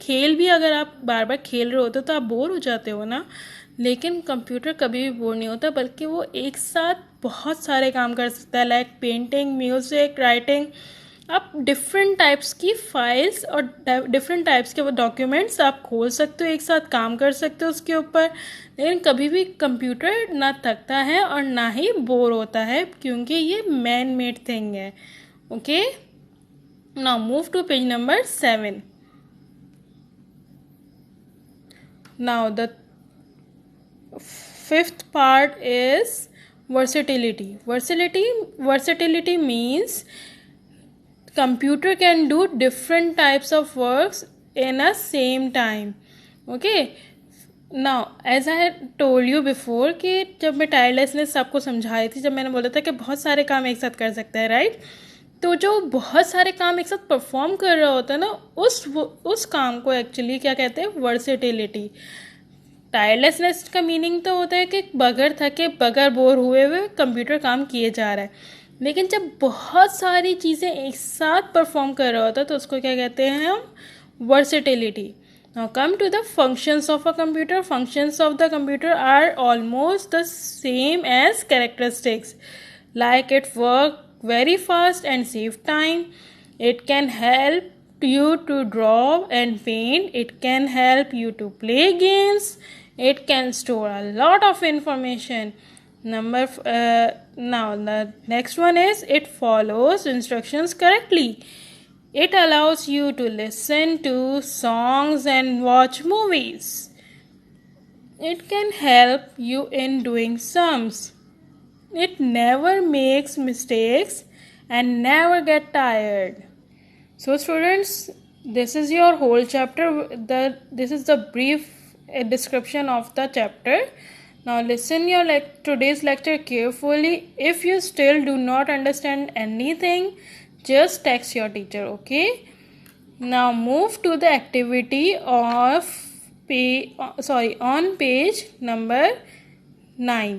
खेल भी अगर आप बार बार खेल रहे होते हो तो आप बोर हो जाते हो ना, लेकिन कंप्यूटर कभी भी बोर नहीं होता, बल्कि वो एक साथ बहुत सारे काम कर सकता है, लाइक पेंटिंग, म्यूज़िक, राइटिंग। आप डिफरेंट टाइप्स की फाइल्स और डिफरेंट टाइप्स के वो डॉक्यूमेंट्स आप खोल सकते हो, एक साथ काम कर सकते हो उसके ऊपर। लेकिन कभी भी कंप्यूटर ना थकता है और ना ही बोर होता है, क्योंकि ये मैन मेड थिंग है। Okay, now move to page number 7. Now the fifth part is versatility. Versatility means computer can do different types of works in a same time. Okay. Now as I had told you before कि जब मैं टायरलेसनेस आपको समझाई थी, जब मैंने बोला था कि बहुत सारे काम एक साथ कर सकते हैं, राइट? तो जो बहुत सारे काम एक साथ परफॉर्म कर रहा होता है ना, उस काम को एक्चुअली क्या कहते हैं? वर्सेटिलिटी. टायरलेसनेस का मीनिंग तो होता है कि बगैर थके, बगैर बोर हुए हुए कंप्यूटर काम किए जा रहा है. लेकिन जब बहुत सारी चीज़ें एक साथ परफॉर्म कर रहा होता है तो उसको क्या कहते हैं हम? Versatility. Now come to the functions of a computer. Functions of the computer are almost the same as characteristics, like it work very fast and save time. It can help you to draw and paint. It can help you to play games. It can store a lot of information. Now the next one is it follows instructions correctly. It allows you to listen to songs and watch movies. It can help you in doing sums. It never makes mistakes and never get tired. So students, this is your whole chapter. This is the brief description of the chapter. Now listen your today's lecture carefully. If you still do not understand anything, just text your teacher, okay? Now move to the activity of on page number 9.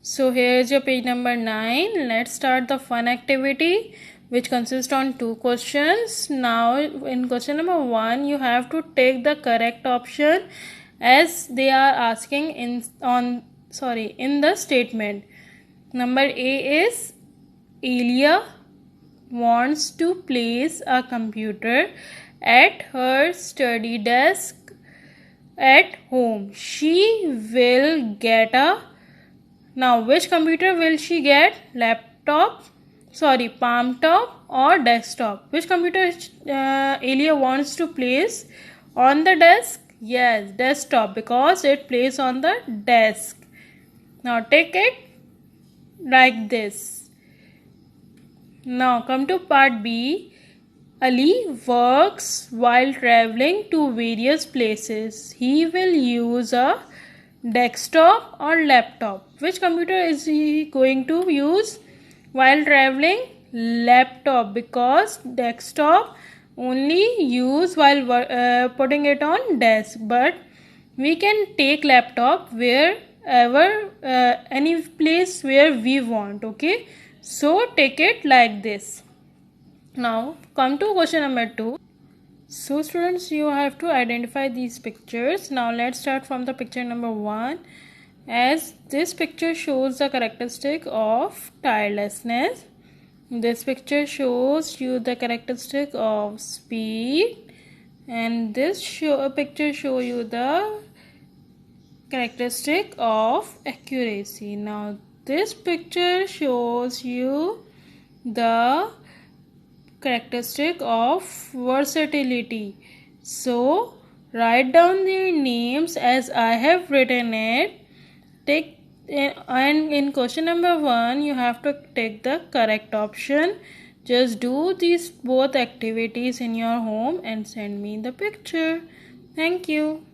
So here is your page number 9. Let's start the fun activity, which consists on 2 questions. Now in question number 1, you have to take the correct option as they are asking in the statement. Number A is Elia wants to place a computer at her study desk at home. She will get a Now, which computer will she get? Palm top or desktop? Which computer Elia wants to place on the desk? Yes, desktop, because it plays on the desk. Now, take it like this. Now, come to part B. Ali works while traveling to various places. He will use a desktop or laptop. Which computer is he going to use while traveling? Laptop, because desktop only use while putting it on desk, but we can take laptop wherever any place where we want. Okay, so take it like this. Now come to question number 2. So students, you have to identify these pictures. Now let's start from the picture number 1, as this picture shows the characteristic of tirelessness. This picture shows you the characteristic of speed, and this picture show you the characteristic of accuracy. Now this picture shows you the characteristic of versatility. So write down their names as I have written it. And in question number 1, you have to take the correct option. Just do these both activities in your home and send me the picture. Thank you.